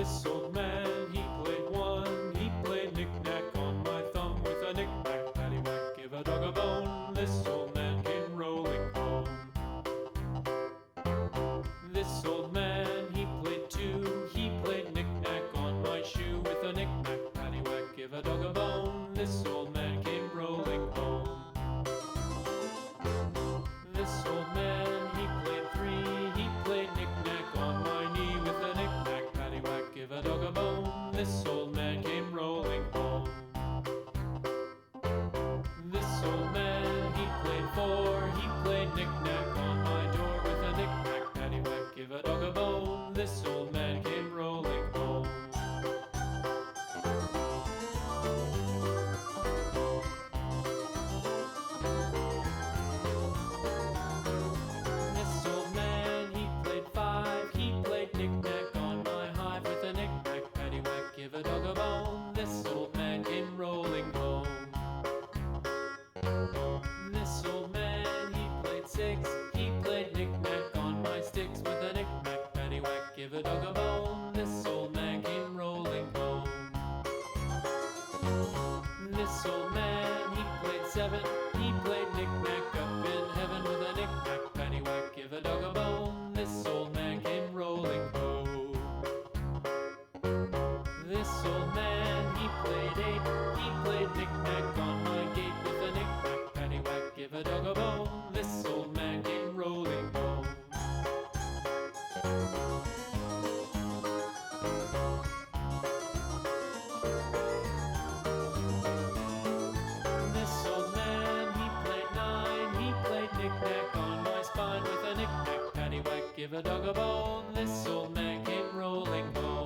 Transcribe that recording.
This old man, he played one. He played knick-knack on my thumb with a knick-knack, paddywhack, give a dog a bone. This old man came rolling home. This old man, he played two. He played knick-knack on my shoe with a knick-knack, paddywhack, give a dog a bone. This old man came rolling home. This old man, he played three. He played knick-knack on my knee with a knick-knack, paddywhack, give a dog a bone. This old man came rolling home. This old man, he played four. He played knick-knack on my door with a knick-knack, paddywhack, give a dog a bone. This old man came rolling home. This old man, he played five. He played knick-knack on my hive with a knick-knack, paddywhack, give a dog a bone. This old man came rolling home. This old man, he played six. He played knick-knack on my sticks with a knick-knack, paddywhack, give a dog a bone. This old man came rolling home. This old man, he played seven. He played knick-knack up in heaven with a knick-knack, paddywhack, give a dog a bone. This old man came rolling home. This old man, he played eight. He played knick-knack on my gate with a knick-knack, paddywhack, give a dog a bone. This old man came rolling home. This old man, he played nine. He played knick-knack on my spine with a knick-knack, paddywhack, give a dog a bone. This old man came rolling home.